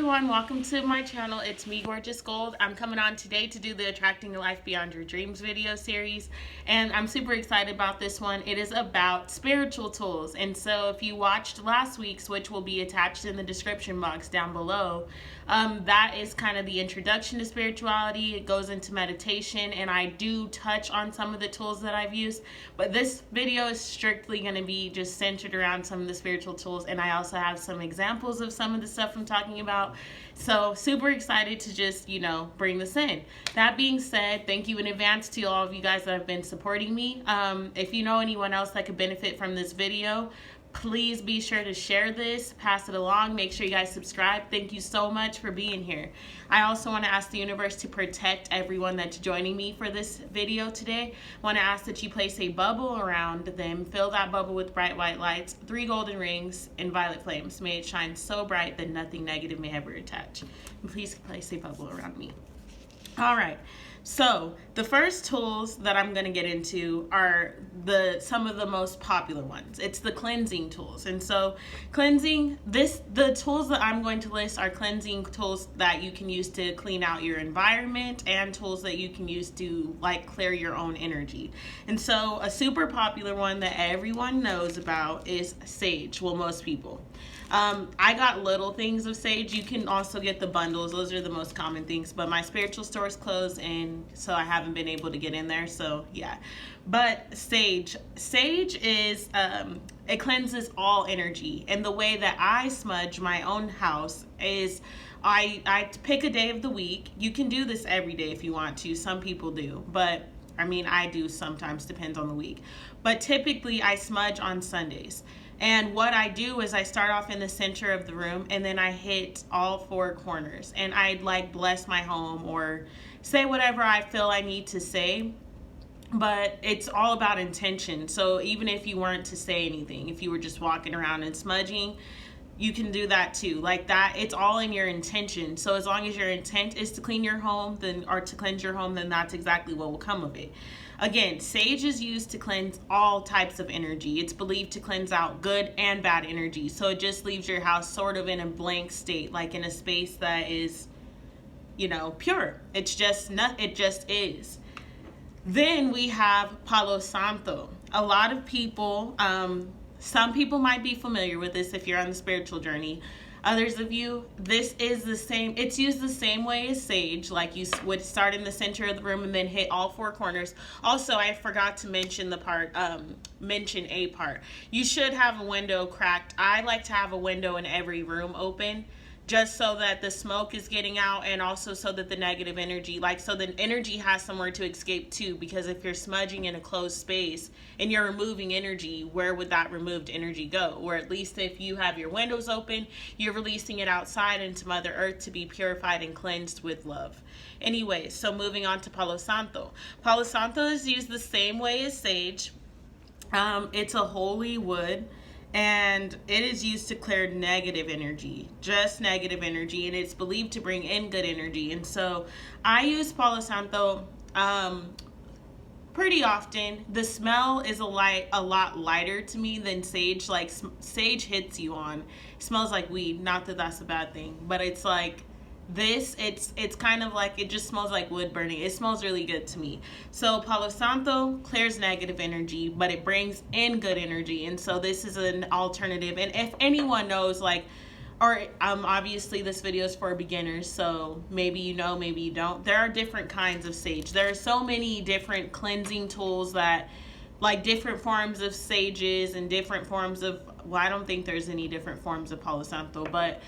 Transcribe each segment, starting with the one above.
everyone, welcome to my channel. It's me, Gorgeous Gold. I'm coming on today to do the Attracting a Life Beyond Your Dreams video series, and I'm super excited about this one. It is about spiritual tools, and so if you watched last week's, which will be attached in the description box down below, that is kind of the introduction to spirituality. It goes into meditation, and I do touch on some of the tools that I've used, but this video is strictly going to be just centered around some of the spiritual tools, and I also have some examples of some of the stuff I'm talking about. So super excited to just, bring this in. That being said, thank you in advance to all of you guys that have been supporting me. If you know anyone else that could benefit from this video, please be sure to share this, pass it along, make sure you guys subscribe. Thank you so much for being here. I also want to ask the universe to protect everyone that's joining me for this video today. I want to ask that you place a bubble around them, fill that bubble with bright white lights, 3 golden rings, and violet flames. May it shine so bright that nothing negative may ever attach. And please place a bubble around me. All right, so the first tools that I'm going to get into are some of the most popular ones. It's the cleansing tools. And so the tools that I'm going to list are cleansing tools that you can use to clean out your environment and tools that you can use to clear your own energy. And so a super popular one that everyone knows about is sage. Well, most people. I got little things of sage. You can also get the bundles. Those are the most common things, but my spiritual store is closed, and so I haven't been able to get in there. So yeah, but sage is, it cleanses all energy. And the way that I smudge my own house is I pick a day of the week. You can do this every day if you want to. Some people do, but I do sometimes, depends on the week. But typically I smudge on Sundays. And what I do is I start off in the center of the room, and then I hit all 4 corners, and I'd bless my home or say whatever I feel I need to say. But it's all about intention. So even if you weren't to say anything, if you were just walking around and smudging, you can do that too. It's all in your intention. So as long as your intent is to clean your home, or to cleanse your home, then that's exactly what will come of it. Again, sage is used to cleanse all types of energy. It's believed to cleanse out good and bad energy. So it just leaves your house sort of in a blank state, in a space that is, pure. It just is. Then we have Palo Santo. A lot of people, some people might be familiar with this if you're on the spiritual journey. Others of you, this is the same. It's used the same way as sage. You would start in the center of the room and then hit all 4 corners. Also, I forgot to mention mention a part. You should have a window cracked. I like to have a window in every room open, just so that the smoke is getting out, and also so that the negative energy, so the energy has somewhere to escape too. Because if you're smudging in a closed space and you're removing energy, where would that removed energy go? Or at least if you have your windows open, you're releasing it outside into Mother Earth to be purified and cleansed with love. Anyway, so moving on to Palo Santo. Palo Santo is used the same way as sage. It's a holy wood, and it is used to clear negative energy, just negative energy, and it's believed to bring in good energy. And so I use Palo Santo pretty often. The smell is a lot lighter to me than sage. Sage hits you on. It smells like weed. Not that that's a bad thing, but it's it's kind of it just smells like wood burning. It smells really good to me. So Palo Santo clears negative energy, but it brings in good energy. And so this is an alternative. And if anyone knows, obviously this video is for beginners, so maybe you know, maybe you don't. There are different kinds of sage. There are so many different cleansing tools that, different forms of sages and different forms of, I don't think there's any different forms of Palo Santo, but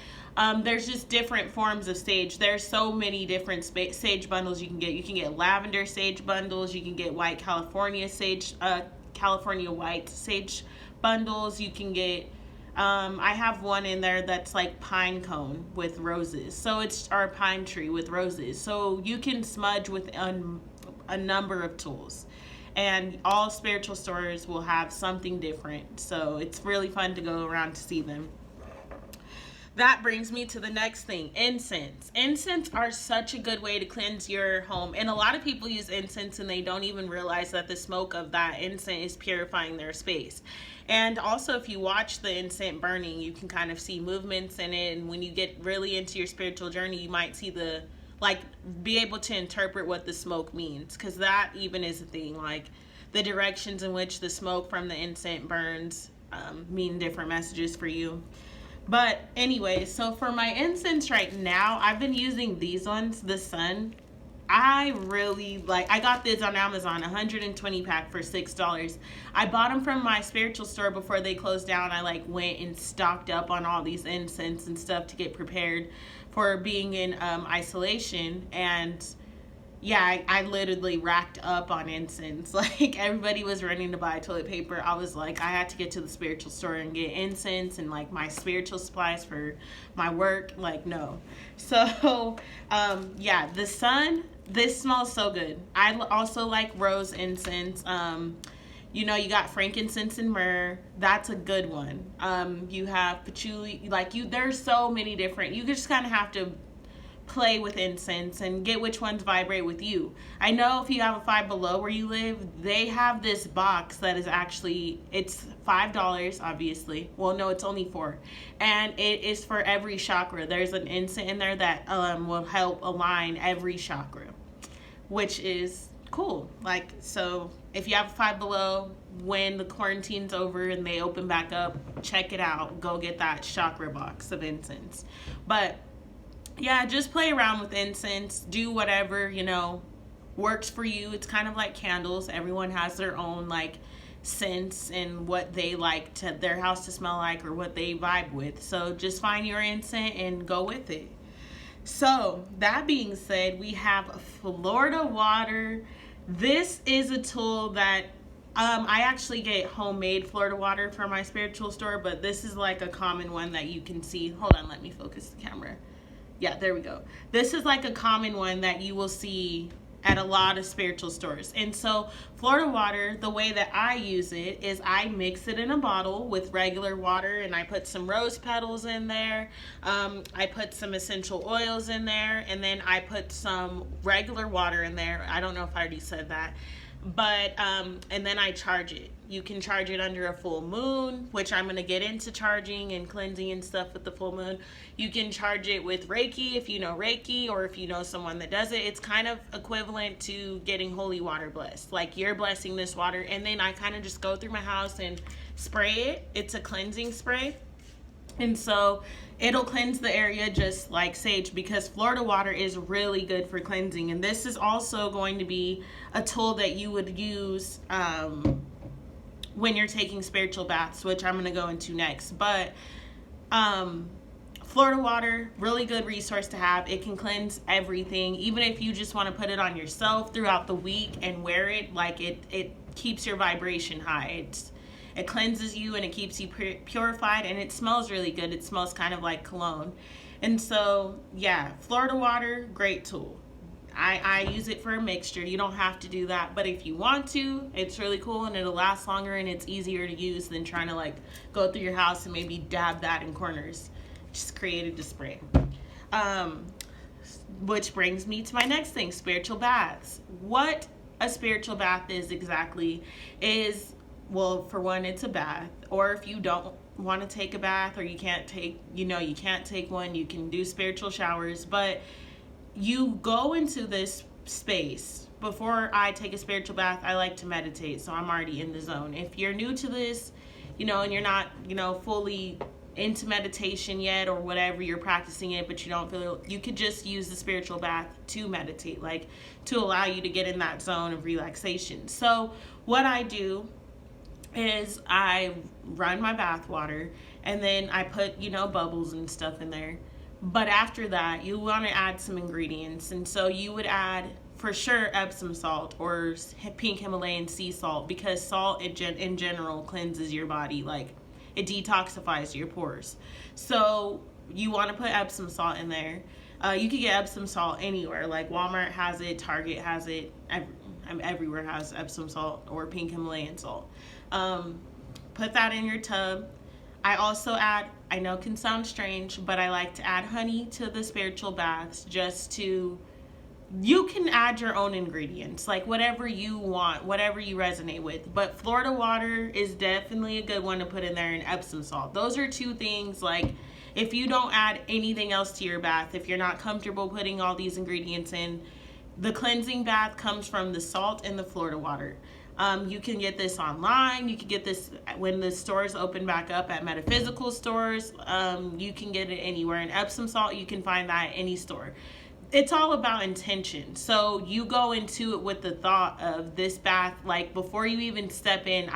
there's just different forms of sage. There's so many different sage bundles you can get. You can get lavender sage bundles. You can get white California white sage bundles. You can get, I have one in there that's pine cone with roses. So it's our pine tree with roses. So you can smudge with a number of tools. And all spiritual stores will have something different. So it's really fun to go around to see them. that brings me to the next thing, incense. Incense are such a good way to cleanse your home. And a lot of people use incense and they don't even realize that the smoke of that incense is purifying their space. And also, if you watch the incense burning, you can kind of see movements in it. And when you get really into your spiritual journey, you might see be able to interpret what the smoke means. Because that even is a thing. Like, the directions in which the smoke from the incense burns mean different messages for you. But anyway, so for my incense right now, I've been using these ones, the Sun. I really I got this on Amazon, 120 pack for $6. I bought them from my spiritual store before they closed down. I went and stocked up on all these incense and stuff to get prepared for being in isolation. And yeah, I literally racked up on incense. Like, everybody was running to buy toilet paper. I was like, I had to get to the spiritual store and get incense and my spiritual supplies for my work. Like, no. So, yeah, the Sun, this smells so good. I also like rose incense. You got frankincense and myrrh. That's a good one. You have patchouli. There's so many different. You just kind of have to play with incense and get which ones vibrate with you. I know if you have a Five Below where you live, they have this box that is it's $5, obviously. Well, no, it's only $4. And it is for every chakra. There's an incense in there that will help align every chakra, which is cool. So if you have a Five Below, when the quarantine's over and they open back up, check it out. Go get that chakra box of incense. But yeah, just play around with incense. Do whatever, works for you. It's kind of like candles. Everyone has their own, scents and what they like their house to smell like or what they vibe with. So just find your incense and go with it. So, that being said, we have Florida water. This is a tool that I actually get homemade Florida water from my spiritual store, but this is a common one that you can see. Hold on, let me focus the camera. Yeah, there we go. This is a common one that you will see at a lot of spiritual stores. And so Florida water, the way that I use it is I mix it in a bottle with regular water, and I put some rose petals in there. I put some essential oils in there, and then I put some regular water in there. I don't know if I already said that. But and then I charge it. You can charge it under a full moon, which I'm going to get into charging and cleansing and stuff with the full moon. You can charge it with Reiki if you know Reiki, or if you know someone that does it. It's kind of equivalent to getting holy water blessed. You're blessing this water, and then I kind of just go through my house and spray it. It's a cleansing spray. And so it'll cleanse the area just like sage, because Florida water is really good for cleansing. And this is also going to be a tool that you would use when you're taking spiritual baths, which I'm going to go into next. But Florida water, really good resource to have. It can cleanse everything. Even if you just want to put it on yourself throughout the week and wear it, it keeps your vibration high. It cleanses you and it keeps you purified, and it smells really good. It smells kind of like cologne. And so, yeah, Florida water, great tool. I use it for a mixture. You don't have to do that, but if you want to, it's really cool, and it'll last longer, and it's easier to use than trying to go through your house and maybe dab that in corners. Just created a spray. Which brings me to my next thing, spiritual baths. What a spiritual bath is exactly is, well, for one, it's a bath. Or if you don't want to take a bath, or you can't take one, you can do spiritual showers. But you go into this space. Before I take a spiritual bath, I like to meditate, so I'm already in the zone. If you're new to this, and you're not, fully into meditation yet, or whatever, you're practicing it, but you don't feel it, you could just use the spiritual bath to meditate, to allow you to get in that zone of relaxation. So what I do is I run my bath water, and then I put, bubbles and stuff in there. But after that, you want to add some ingredients. And so you would add, for sure, Epsom salt or pink Himalayan sea salt, because salt in general cleanses your body. It detoxifies your pores. So you want to put Epsom salt in there. You could get Epsom salt anywhere. Walmart has it, Target has it, everywhere has Epsom salt or pink Himalayan salt. Put that in your tub. I also add I know can sound strange, but I like to add honey to the spiritual baths just to, you can add your own ingredients, like whatever you want, whatever you resonate with. But Florida water is definitely a good one to put in there, and Epsom salt. Those are two things, like if you don't add anything else to your bath, if you're not comfortable putting all these ingredients in, the cleansing bath comes from the salt and the Florida water. You can get this online. You can get this when the stores open back up at metaphysical stores. You can get it anywhere. And Epsom salt, you can find that at any store. It's all about intention. So you go into it with the thought of this bath, like before you even step in,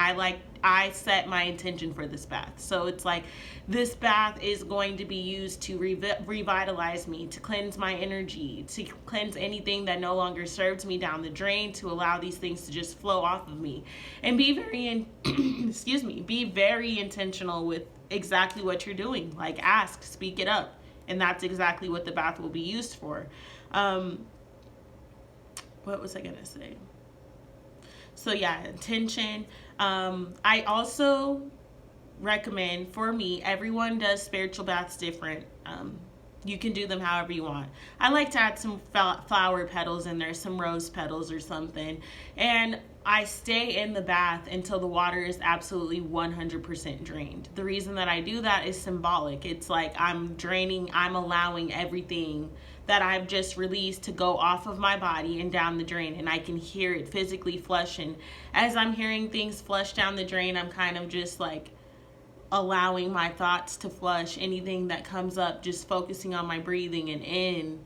I set my intention for this bath. So it's like, this bath is going to be used to revitalize me, to cleanse my energy, to cleanse anything that no longer serves me down the drain, to allow these things to just flow off of me. And be very excuse me, be very intentional with exactly what you're doing. Like, ask, speak it up. And that's exactly what the bath will be used for. What was I gonna say? So yeah, intention. I also recommend, for me, everyone does spiritual baths different. You can do them however you want. I like to add some flower petals in there, some rose petals or something. And I stay in the bath until the water is absolutely 100% drained. The reason that I do that is symbolic. It's like I'm allowing everything that I've just released to go off of my body and down the drain, and I can hear it physically flush. And as I'm hearing things flush down the drain, I'm kind of just like allowing my thoughts to flush, anything that comes up, just focusing on my breathing and in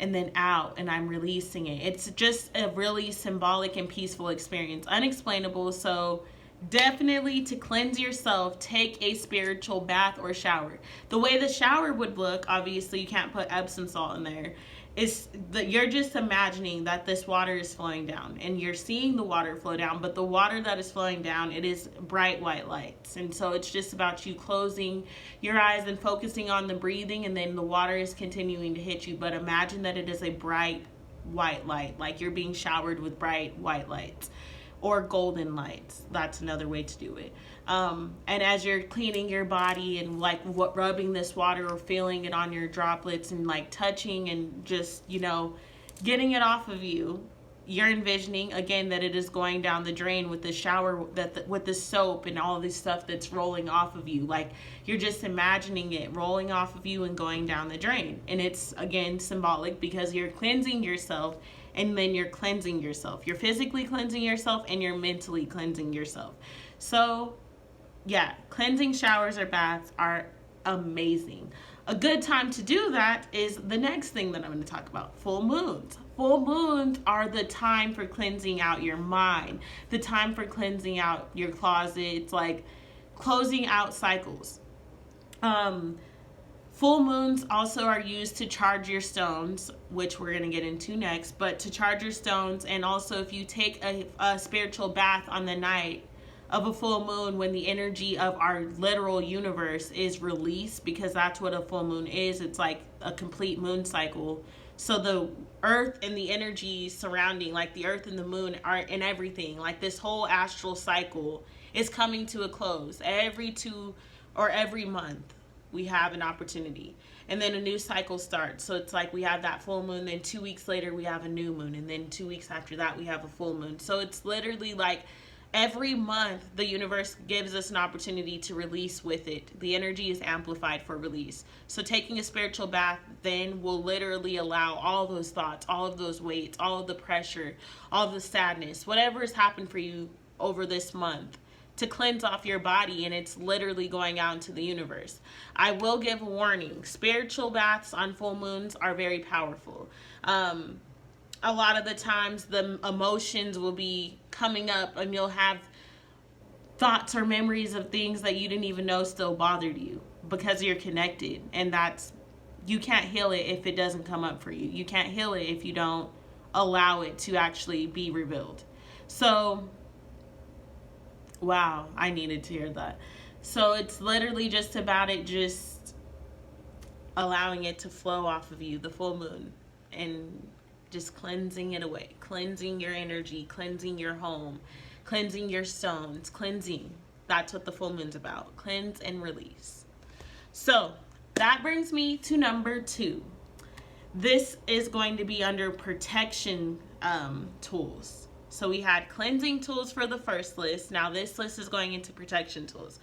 and then out, and I'm releasing it. It's just a really symbolic and peaceful experience, unexplainable. So definitely, to cleanse yourself, take a spiritual bath or shower. The way the shower would look, obviously you can't put Epsom salt in there, is that you're just imagining that this water is flowing down, and you're seeing the water flow down, but the water that is flowing down, it is bright white lights. And so it's just about you closing your eyes and focusing on the breathing, and then the water is continuing to hit you. But imagine that it is a bright white light, like you're being showered with bright white lights or golden lights. That's another way to do it. And as you're cleaning your body and like rubbing this water or feeling it on your droplets and like touching and just, you know, getting it off of you, you're envisioning again that it is going down the drain with the shower, with the soap and all this stuff that's rolling off of you. Like, you're just imagining it rolling off of you and going down the drain. And it's again symbolic because you're cleansing yourself, and then you're cleansing yourself. You're physically cleansing yourself and you're mentally cleansing yourself. So yeah, cleansing showers or baths are amazing. A good time to do that is the next thing that I'm going to talk about, full moons. Full moons are the time for cleansing out your mind, the time for cleansing out your closet. It's like closing out cycles. Full moons also are used to charge your stones, which we're going to get into next, but to charge your stones. And also, if you take a spiritual bath on the night of a full moon, when the energy of our literal universe is released, because that's what a full moon is. It's like a complete moon cycle. So the earth and the energy surrounding, like the earth and the moon are in everything, like this whole astral cycle is coming to a close every 2 or every month. We have an opportunity, and then a new cycle starts. So it's like we have that full moon, then 2 weeks later we have a new moon, and then 2 weeks after that we have a full moon. So it's literally like every month the universe gives us an opportunity to release with it. The energy is amplified for release. So taking a spiritual bath then will literally allow all those thoughts, all of those weights, all of the pressure, all of the sadness, whatever has happened for you over this month, to cleanse off your body, and it's literally going out into the universe. I will give a warning. Spiritual baths on full moons are very powerful. A lot of the times the emotions will be coming up, and you'll have thoughts or memories of things that you didn't even know still bothered you because you're connected. And you can't heal it if it doesn't come up for you. You can't heal it if you don't allow it to actually be revealed. So wow, I needed to hear that. So it's literally just about it, just allowing it to flow off of you, the full moon, and just cleansing it away, cleansing your energy, cleansing your home, cleansing your stones, cleansing. That's what the full moon's about. Cleanse and release. So that brings me to number 2. This is going to be under protection tools. So we had cleansing tools for the first list. Now this list is going into protection tools.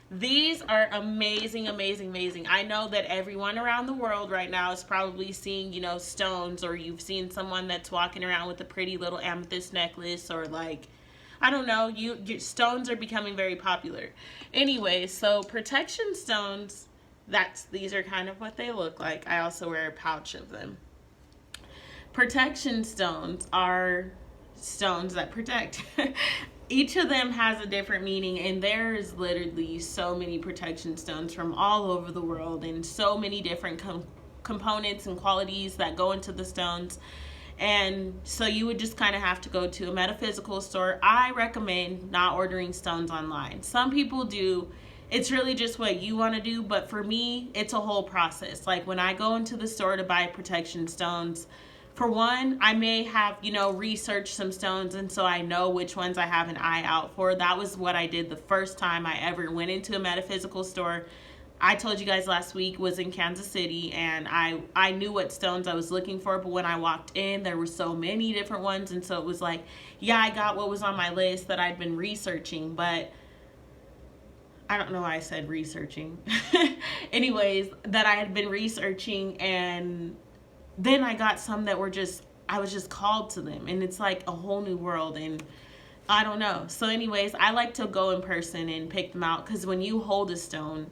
These are amazing, amazing, amazing. I know that everyone around the world right now is probably seeing, stones, or you've seen someone that's walking around with a pretty little amethyst necklace, or like, I don't know, stones are becoming very popular. Anyway, so protection stones, these are kind of what they look like. I also wear a pouch of them. Protection stones are stones that protect. Each of them has a different meaning, and there's literally so many protection stones from all over the world, and so many different components and qualities that go into the stones. And so you would just kind of have to go to a metaphysical store. I recommend not ordering stones online. Some people do. It's really just what you want to do, but for me, it's a whole process. Like when I go into the store to buy protection stones, for one, I may have, researched some stones, and so I know which ones I have an eye out for. That was what I did the first time I ever went into a metaphysical store. I told you guys last week was in Kansas City, and I knew what stones I was looking for, but when I walked in, there were so many different ones, and so it was like, yeah, I got what was on my list that I'd been researching, but I don't know why I said researching. Anyways, that I had been researching, and then I got some that were I was just called to them, and it's like a whole new world, and I don't know. So anyways, I like to go in person and pick them out, because when you hold a stone,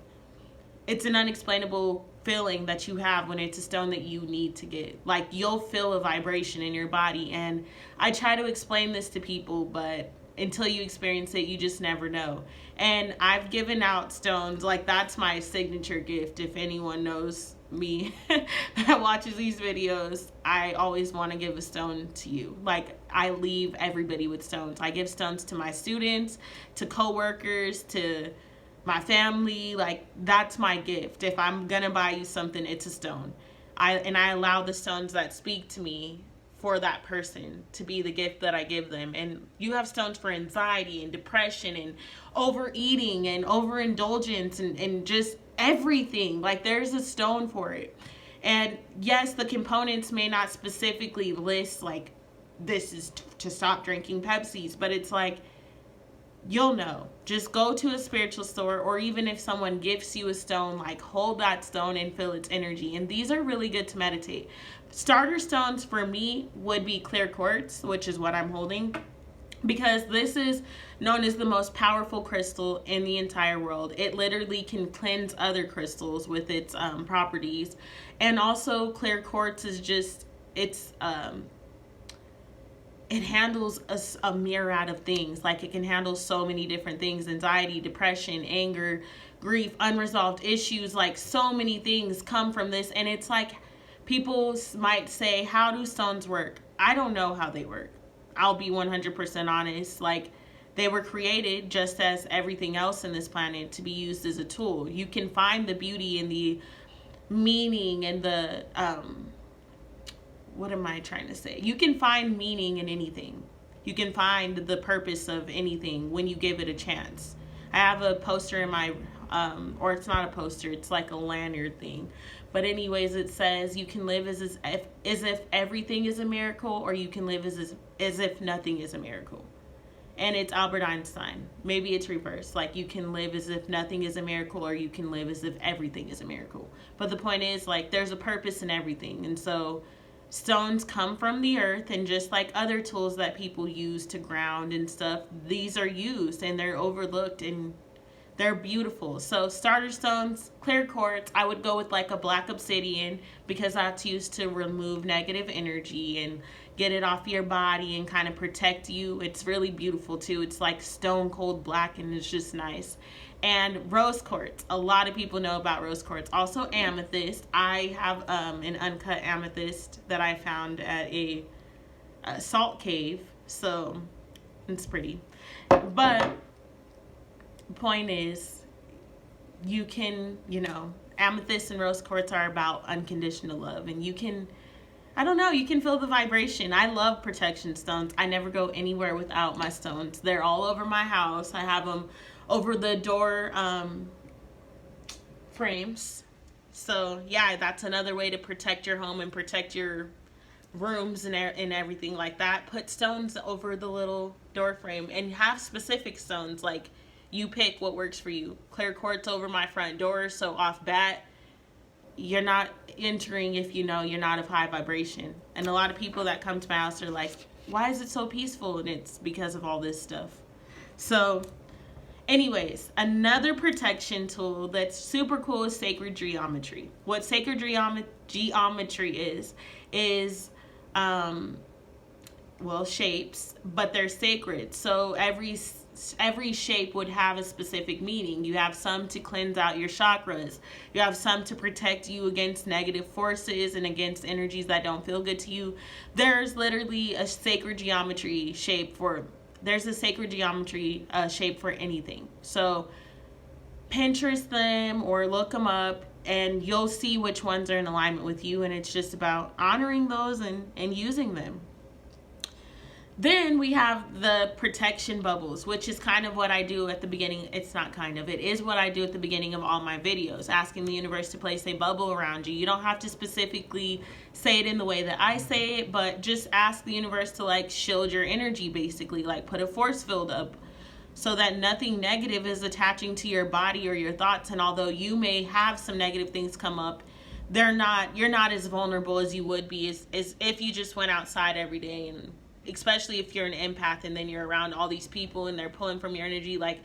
it's an unexplainable feeling that you have when it's a stone that you need to get. Like, you'll feel a vibration in your body, and I try to explain this to people, but until you experience it, you just never know. And I've given out stones, like that's my signature gift. If anyone knows me that watches these videos, I always want to give a stone to you. Like, I leave everybody with stones. I give stones to my students, to coworkers, to my family. Like, that's my gift. If I'm gonna buy you something, it's a stone. I allow the stones that speak to me for that person to be the gift that I give them. And you have stones for anxiety and depression and overeating and overindulgence and just everything. Like, there's a stone for it. And yes, the components may not specifically list like this is to stop drinking Pepsis, but it's like, you'll know. Just go to a spiritual store, or even if someone gifts you a stone, like, hold that stone and feel its energy. And these are really good to meditate. Starter stones for me would be clear quartz, which is what I'm holding, because this is known as the most powerful crystal in the entire world. It literally can cleanse other crystals with its properties. And also, clear quartz is just, it handles a myriad of things. Like, it can handle so many different things: anxiety, depression, anger, grief, unresolved issues. Like, so many things come from this. And it's like, people might say, how do stones work? I don't know how they work. I'll be 100% honest. Like, they were created just as everything else in this planet to be used as a tool. You can find the beauty and the meaning and the what am I trying to say? You can find meaning in anything. You can find the purpose of anything when you give it a chance. I have a poster in my, or it's not a poster, it's like a lanyard thing. But anyways, it says you can live as if everything is a miracle, or you can live as if nothing is a miracle. And it's Albert Einstein. Maybe it's reversed. Like, you can live as if nothing is a miracle, or you can live as if everything is a miracle. But the point is, like, there's a purpose in everything. And so stones come from the earth, and just like other tools that people use to ground and stuff, these are used and they're overlooked and they're beautiful. So starter stones, clear quartz, I would go with like a black obsidian, because that's used to remove negative energy and get it off your body and kind of protect you. It's really beautiful too. It's like stone cold black, and it's just nice. And rose quartz, a lot of people know about rose quartz. Also amethyst. I have an uncut amethyst that I found at a salt cave, so it's pretty. But the point is, you can, amethyst and rose quartz are about unconditional love, and you can, I don't know, you can feel the vibration. I love protection stones. I never go anywhere without my stones. They're all over my house. I have them over the door frames. So yeah, that's another way to protect your home and protect your rooms and everything like that. Put stones over the little door frame and have specific stones. Like, you pick what works for you. Clear quartz over my front door, so off bat you're not entering if you know you're not of high vibration. And a lot of people that come to my house are like, why is it so peaceful? And it's because of all this stuff. So anyways, another protection tool that's super cool is sacred geometry. What sacred geometry is well, shapes, but they're sacred. So every shape would have a specific meaning. You have some to cleanse out your chakras. You have some to protect you against negative forces and against energies that don't feel good to you. There's literally a sacred geometry shape for anything. So Pinterest them or look them up and you'll see which ones are in alignment with you, and it's just about honoring those and using them. Then we have the protection bubbles, which is kind of what I do at the beginning. It's not kind of, it is what I do at the beginning of all my videos, asking the universe to place a bubble around you. You don't have to specifically say it in the way that I say it, but just ask the universe to like shield your energy, basically, like put a force field up so that nothing negative is attaching to your body or your thoughts. And although you may have some negative things come up, you're not as vulnerable as you would be as if you just went outside every day, and especially if you're an empath and then you're around all these people and they're pulling from your energy. Like,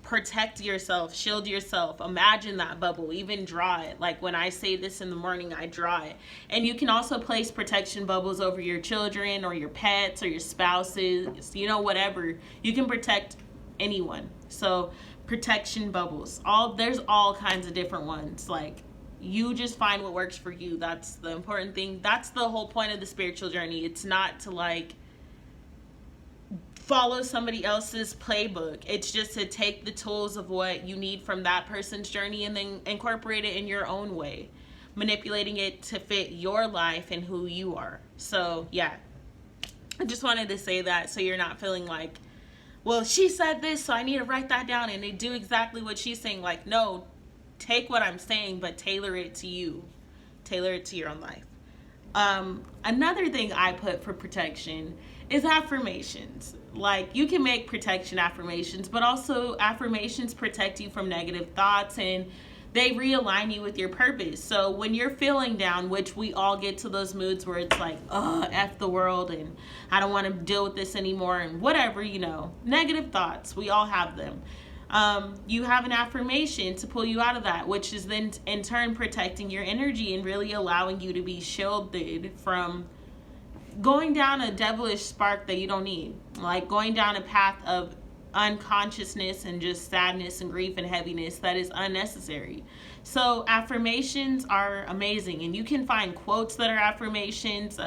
protect yourself, shield yourself, imagine that bubble, even draw it. Like when I say this in the morning, I draw it. And you can also place protection bubbles over your children or your pets or your spouses, whatever. You can protect anyone. So protection bubbles, there's all kinds of different ones. Like, you just find what works for you. That's the important thing. That's the whole point of the spiritual journey. It's not to like follow somebody else's playbook. It's just to take the tools of what you need from that person's journey and then incorporate it in your own way, manipulating it to fit your life and who you are. So yeah, I just wanted to say that so you're not feeling like, well, she said this, so I need to write that down and they do exactly what she's saying. Like, no, take what I'm saying, but tailor it to you. Tailor it to your own life. Another thing I put for protection is affirmations. Like, you can make protection affirmations, but also affirmations protect you from negative thoughts and they realign you with your purpose. So when you're feeling down, which we all get to those moods where it's like, F the world and I don't want to deal with this anymore and whatever, negative thoughts, we all have them. You have an affirmation to pull you out of that, which is then in turn protecting your energy and really allowing you to be shielded from going down a devilish spark that you don't need, like going down a path of unconsciousness and just sadness and grief and heaviness that is unnecessary. So affirmations are amazing, and you can find quotes that are affirmations,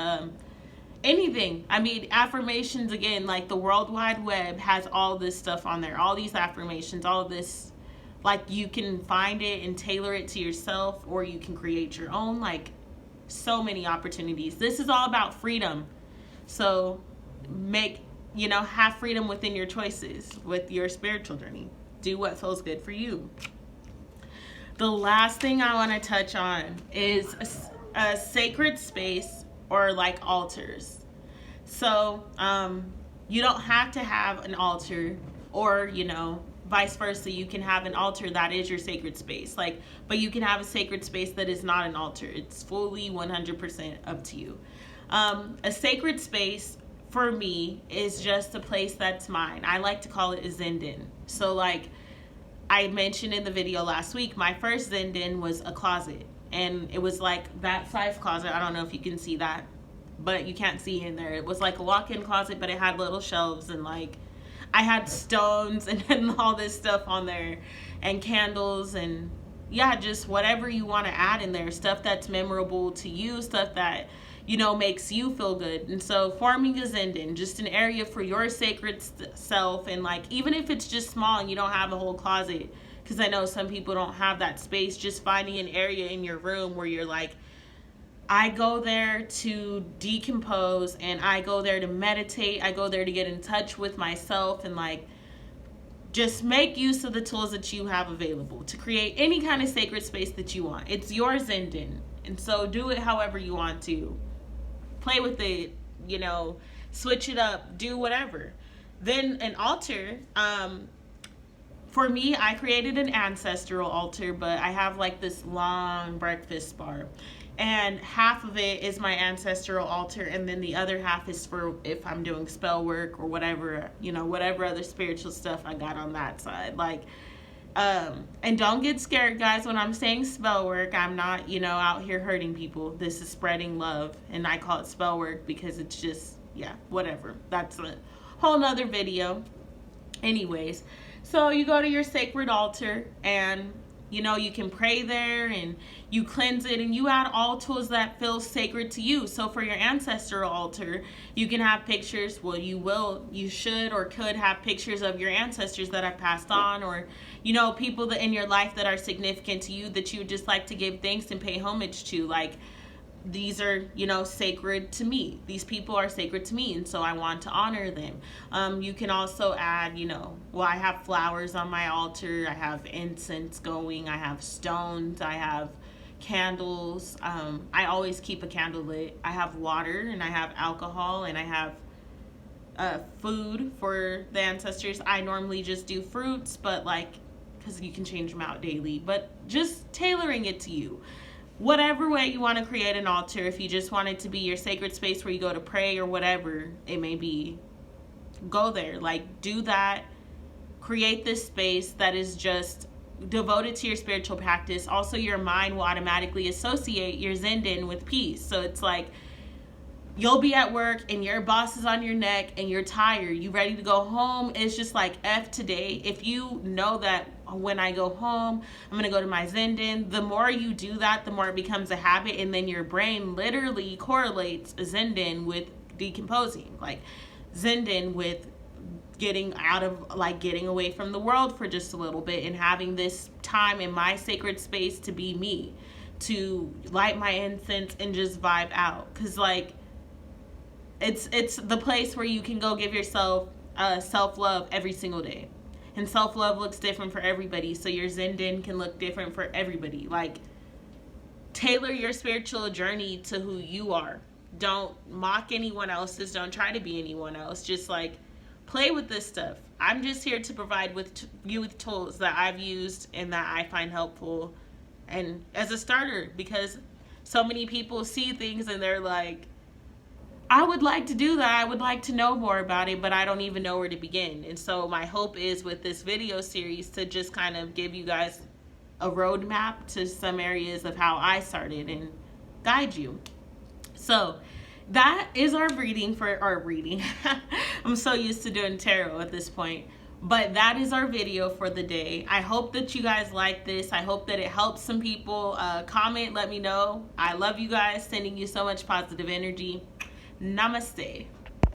anything. I mean, affirmations, again, like the World Wide Web has all this stuff on there, all these affirmations, all of this. Like, you can find it and tailor it to yourself, or you can create your own. Like, so many opportunities. This is all about freedom. So have freedom within your choices with your spiritual journey. Do what feels good for you. The last thing I want to touch on is a sacred space, or like altars. So you don't have to have an altar, or vice versa. You can have an altar that is your sacred space, but you can have a sacred space that is not an altar. It's fully 100% up to you. A sacred space for me is just a place that's mine. I like to call it a zendan. So like I mentioned in the video last week, my first zendan was a closet, and it was like that size closet. I don't know if you can see that, but you can't see in there. It was like a walk-in closet, but it had little shelves, and like I had stones and all this stuff on there, and candles, and yeah, just whatever you want to add in there, stuff that's memorable to you, stuff that makes you feel good. And so forming a zendan, just an area for your sacred self, and like even if it's just small and you don't have a whole closet, because I know some people don't have that space, just finding an area in your room where you're like, I go there to decompose, and I go there to meditate, I go there to get in touch with myself, and like just make use of the tools that you have available to create any kind of sacred space that you want. It's your Zindan. And so do it however you want to. Play with it, you know, switch it up, do whatever. Then an altar, for me, I created an ancestral altar, but I have like this long breakfast bar. And half of it is my ancestral altar, and then the other half is for if I'm doing spell work or whatever, you know, whatever other spiritual stuff I got on that side. Like, and don't get scared, guys, when I'm saying spell work. I'm not, you know, out here hurting people. This is spreading love, and I call it spell work because it's just, yeah, whatever. That's a whole nother video. Anyways, so you go to your sacred altar, and you know, you can pray there and you cleanse it, and you add all tools that feel sacred to you. So for your ancestral altar, you can have pictures. Well, you should or could have pictures of your ancestors that have passed on, or, you know, people that in your life that are significant to you that you would just like to give thanks and pay homage to. Like, these are, you know, sacred to me. These people are sacred to me, and so I want to honor them. You can also add, you know, well, I have flowers on my altar. I have incense going. I have stones. I have candles. I always keep a candle lit. I have water, and I have alcohol, and I have food for the ancestors. I normally just do fruits, but like, because you can change them out daily, but just tailoring it to you. Whatever way you want to create an altar, if you just want it to be your sacred space where you go to pray or whatever it may be, go there. Like, do that. Create this space that is just devoted to your spiritual practice. Also, your mind will automatically associate your Zindan with peace. So it's like, you'll be at work and your boss is on your neck and you're tired. You ready to go home. It's just like, F today. If you know that when I go home, I'm going to go to my Zindan, the more you do that, the more it becomes a habit. And then your brain literally correlates Zindan with decomposing. Like, Zindan with getting out of, like, getting away from the world for just a little bit and having this time in my sacred space to be me, to light my incense and just vibe out. Because, like, it's the place where you can go give yourself self-love every single day. And self-love looks different for everybody. So your Zindan can look different for everybody. Like, tailor your spiritual journey to who you are. Don't mock anyone else's. Don't try to be anyone else. Just, like, play with this stuff. I'm just here to provide you with tools that I've used and that I find helpful. And as a starter, because so many people see things and they're like, I would like to do that. I would like to know more about it, but I don't even know where to begin. And so my hope is with this video series to just kind of give you guys a roadmap to some areas of how I started and guide you. So that is our reading for our reading. I'm so used to doing tarot at this point. But that is our video for the day. I hope that you guys like this. I hope that it helps some people. Comment, let me know. I love you guys. Sending you so much positive energy. Namaste.